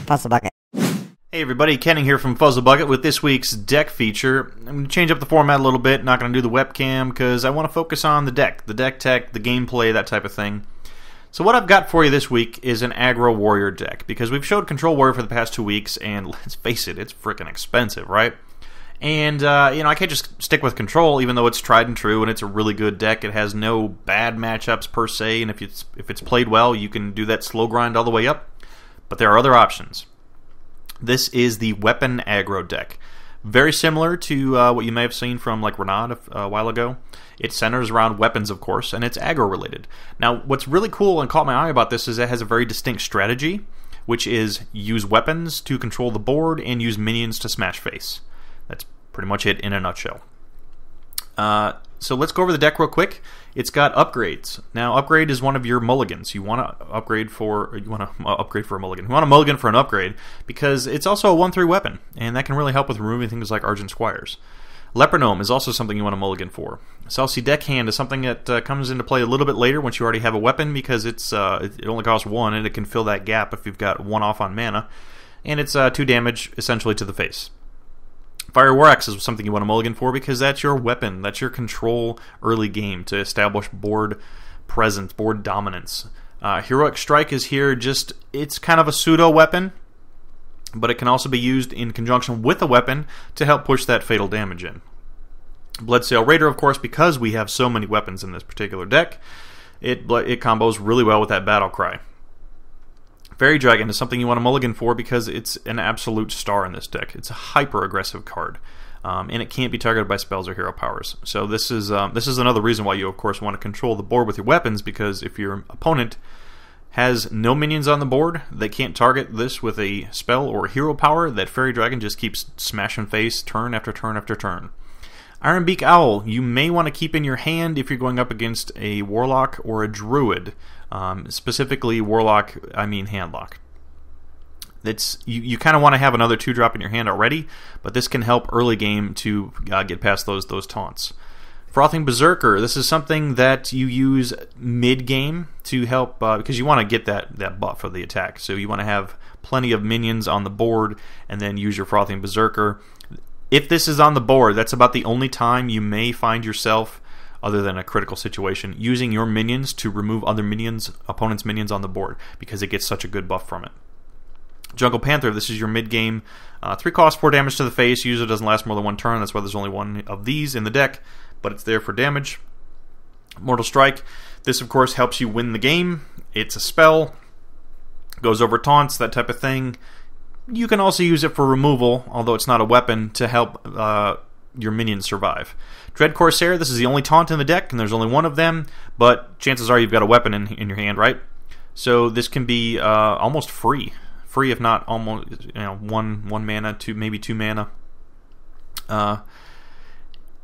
Puzzle Bucket. Hey everybody, Kenning here from Fuzzle Bucket with this week's deck feature. I'm going to change up the format a little bit, not going to do the webcam because I want to focus on the deck tech, the gameplay, that type of thing. So what I've got for you this week is an Aggro Warrior deck, because we've showed Control Warrior for the past 2 weeks, and let's face it, it's freaking expensive, right? And, I can't just stick with Control, even though it's tried and true, and it's a really good deck. It has no bad matchups per se, and if it's played well, you can do that slow grind all the way up. But there are other options. This is the Weapon Aggro deck. Very similar to what you may have seen from like Renard a while ago. It centers around weapons, of course, and it's aggro related. Now, what's really cool and caught my eye about this is it has a very distinct strategy, which is use weapons to control the board and use minions to smash face. That's pretty much it in a nutshell. So let's go over the deck real quick. It's got upgrades. Now, upgrade is one of your mulligans. You want to upgrade for a mulligan. You want a mulligan for an upgrade because it's also a 1/3 weapon, and that can really help with removing things like Argent Squires. Lepronome is also something you want a mulligan for. Celsi Deckhand is something that comes into play a little bit later once you already have a weapon, because it only costs 1 and it can fill that gap if you've got 1 off on mana, and it's 2 damage essentially to the face. Fire War Axe is something you want a mulligan for because that's your weapon. That's your control early game to establish board presence, board dominance. Heroic Strike is here. It's kind of a pseudo weapon, but it can also be used in conjunction with a weapon to help push that fatal damage in. Bloodsail Raider, of course, because we have so many weapons in this particular deck, it combos really well with that Battle Cry. Fairy Dragon is something you want a mulligan for because it's an absolute star in this deck. It's a hyper-aggressive card, and it can't be targeted by spells or hero powers. So this is another reason why you, of course, want to control the board with your weapons, because if your opponent has no minions on the board, they can't target this with a spell or hero power. That Fairy Dragon just keeps smashing face turn after turn after turn. Ironbeak Owl, you may want to keep in your hand if you're going up against a Warlock or a Druid. Specifically Warlock, I mean Handlock. You kind of want to have another 2-drop in your hand already, but this can help early game to get past those taunts. Frothing Berserker, this is something that you use mid-game to help, because you want to get that buff of the attack. So you want to have plenty of minions on the board, and then use your Frothing Berserker. If this is on the board, that's about the only time you may find yourself, other than a critical situation, using your minions to remove other opponent's minions on the board, because it gets such a good buff from it. Jungle Panther, this is your mid-game. 3 cost, 4 damage to the face. Usually doesn't last more than 1 turn. That's why there's only 1 of these in the deck, but it's there for damage. Mortal Strike, this of course helps you win the game. It's a spell, goes over taunts, that type of thing. You can also use it for removal, although it's not a weapon, to help your minions survive. Dread Corsair, this is the only taunt in the deck, and there's only 1 of them, but chances are you've got a weapon in your hand, right? So this can be almost free if not almost, 1 mana, maybe 2 mana.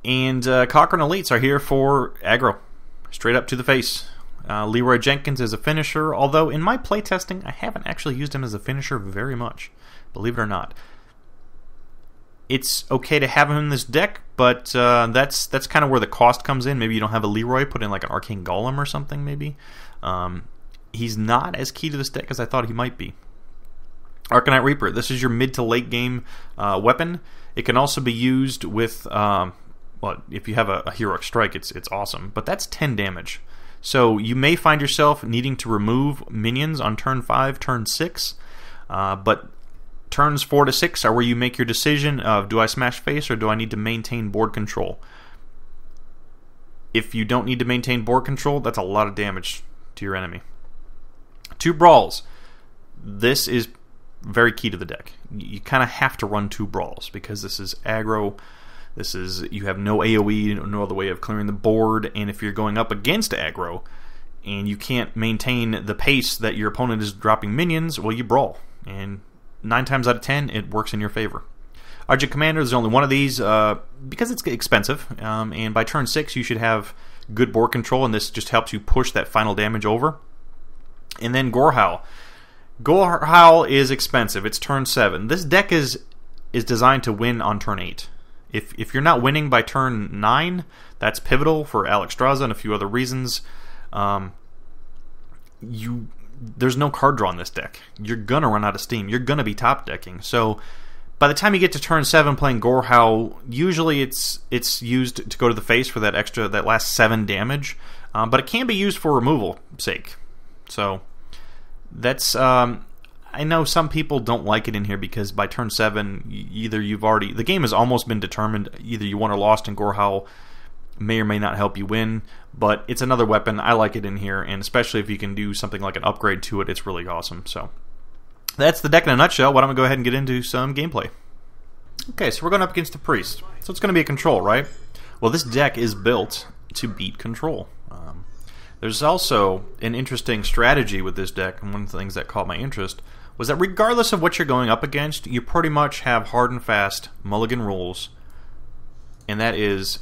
And Cochrane Elites are here for aggro, straight up to the face. Leroy Jenkins is a finisher, although in my playtesting I haven't actually used him as a finisher very much, believe it or not. It's okay to have him in this deck, but that's kind of where the cost comes in. Maybe you don't have a Leroy, put in like an Arcane Golem or something maybe. He's not as key to this deck as I thought he might be. Arcanite Reaper, this is your mid to late game weapon. It can also be used with, if you have a Heroic Strike, it's awesome, but that's 10 damage. So you may find yourself needing to remove minions on turn 5, turn 6, but turns 4 to 6 are where you make your decision of, do I smash face or do I need to maintain board control? If you don't need to maintain board control, that's a lot of damage to your enemy. 2 Brawls. This is very key to the deck. You kind of have to run 2 Brawls because this is aggro. You have no AoE, no other way of clearing the board, and if you're going up against aggro and you can't maintain the pace that your opponent is dropping minions, well, you brawl. And 9 times out of 10, it works in your favor. Argent Commander, there's only 1 of these because it's expensive, and by turn 6 you should have good board control, and this just helps you push that final damage over. And then Gorehowl. Gorehowl is expensive. It's turn 7. This deck is designed to win on turn 8. If you're not winning by turn 9, that's pivotal for Alexstrasza and a few other reasons. You there's no card draw in this deck. You're going to run out of steam. You're going to be top decking. So by the time you get to turn 7 playing Gorehowl, usually it's used to go to the face for that last 7 damage. But it can be used for removal sake. So that's I know some people don't like it in here because by turn 7, either the game has almost been determined. Either you won or lost, and Gorehowl may or may not help you win. But it's another weapon. I like it in here, and especially if you can do something like an upgrade to it, it's really awesome. So that's the deck in a nutshell. Why don't we go ahead and get into some gameplay? Okay, so we're going up against the Priest. So it's going to be a control, right? Well, this deck is built to beat control. There's also an interesting strategy with this deck, and one of the things that caught my interest was that regardless of what you're going up against, you pretty much have hard and fast mulligan rules, and that is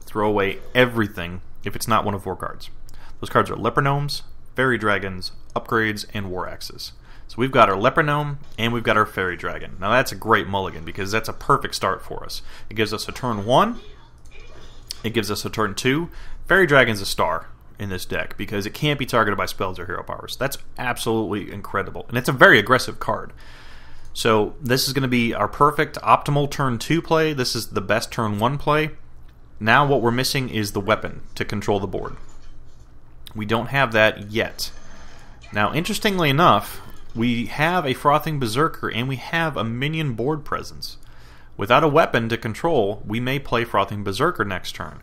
throw away everything if it's not one of 4 cards. Those cards are Leper Gnomes, Fairy Dragons, Upgrades, and War Axes. So we've got our Leper Gnome, and we've got our Fairy Dragon. Now that's a great mulligan, because that's a perfect start for us. It gives us a turn 1, it gives us a turn 2. Fairy Dragon's a star in this deck, because it can't be targeted by spells or hero powers. That's absolutely incredible, and it's a very aggressive card. So this is going to be our perfect optimal turn 2 play. This is the best turn 1 play. Now what we're missing is the weapon to control the board. We don't have that yet. Now, interestingly enough, we have a Frothing Berserker, and we have a minion board presence. Without a weapon to control, we may play Frothing Berserker next turn.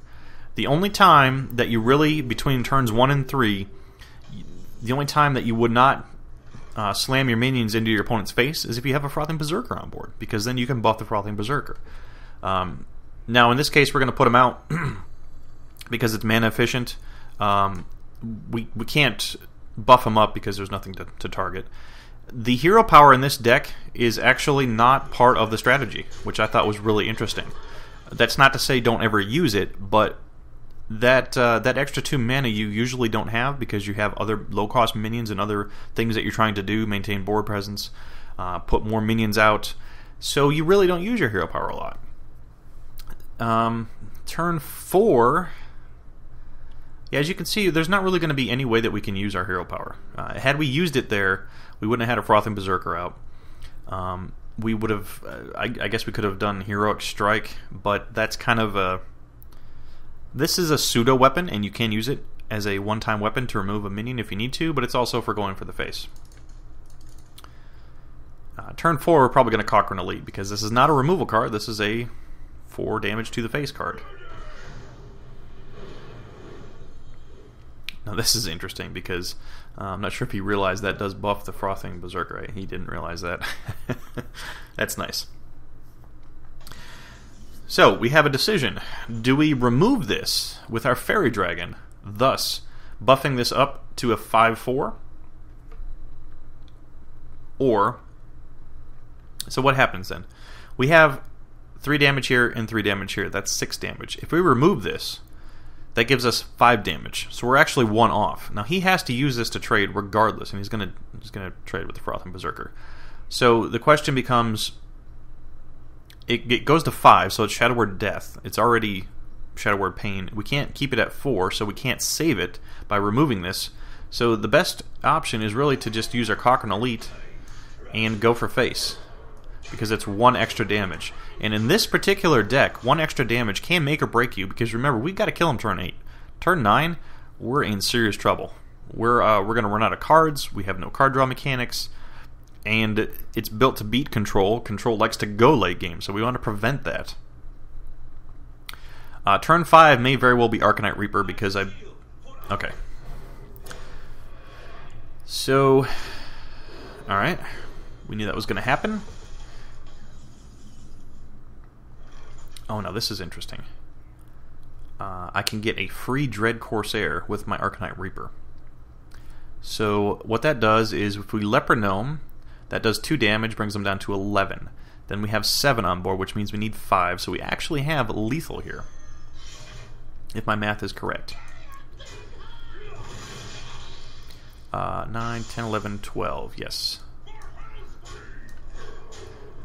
The only time that you really, between turns 1 and 3, the only time that you would not slam your minions into your opponent's face is if you have a Frothing Berserker on board, because then you can buff the Frothing Berserker. Now, in this case, we're going to put him out because it's mana efficient. We can't buff him up because there's nothing to target. The hero power in this deck is actually not part of the strategy, which I thought was really interesting. That's not to say don't ever use it, but that extra 2 mana you usually don't have because you have other low-cost minions and other things that you're trying to do, maintain board presence, put more minions out, so you really don't use your hero power a lot. Turn 4, yeah, as you can see, there's not really going to be any way that we can use our hero power. Had we used it there, we wouldn't have had a Frothing Berserker out. We would have, I guess we could have done Heroic Strike, but that's kind of a... This is a pseudo weapon, and you can use it as a one-time weapon to remove a minion if you need to, but it's also for going for the face. Turn 4, we're probably going to Cochrane Elite, because this is not a removal card, this is a 4 damage to the face card. Now this is interesting, because I'm not sure if he realized that does buff the Frothing Berserker, right? He didn't realize that. That's nice. So, we have a decision. Do we remove this with our Fairy Dragon, thus buffing this up to a 5/4? Or, so what happens then? We have 3 damage here and 3 damage here. That's 6 damage. If we remove this, that gives us 5 damage. So we're actually 1 off. Now, he has to use this to trade regardless, and he's gonna trade with the Frothing Berserker. So the question becomes... It goes to 5, so it's Shadow Word Death. It's already Shadow Word Pain. We can't keep it at 4, so we can't save it by removing this. So the best option is really to just use our Cochrane Elite and go for face, because it's 1 extra damage. And in this particular deck, 1 extra damage can make or break you, because remember, we've got to kill him turn 8. Turn 9, we're in serious trouble. We're going to run out of cards. We have no card draw mechanics. And it's built to beat control. Control likes to go late game, so we want to prevent that. Turn 5 may very well be Arcanite Reaper, because okay. So, alright. We knew that was going to happen. Oh, now this is interesting. I can get a free Dread Corsair with my Arcanite Reaper. So, what that does is, if we Leper Gnome... That does 2 damage, brings them down to 11. Then we have 7 on board, which means we need 5. So we actually have lethal here, if my math is correct. 9, 10, 11, 12. Yes.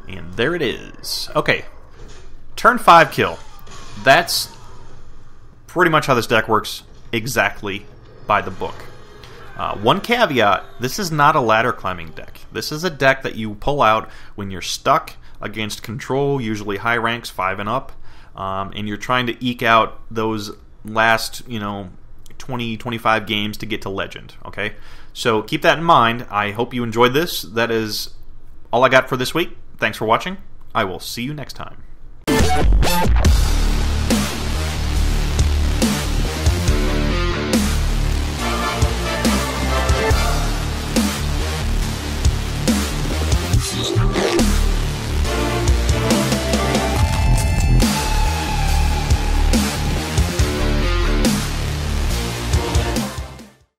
And there it is. Okay. Turn 5 kill. That's pretty much how this deck works exactly by the book. One caveat, this is not a ladder climbing deck. This is a deck that you pull out when you're stuck against control, usually high ranks, 5 and up, and you're trying to eke out those last, 20, 25 games to get to Legend, okay? So keep that in mind. I hope you enjoyed this. That is all I got for this week. Thanks for watching. I will see you next time.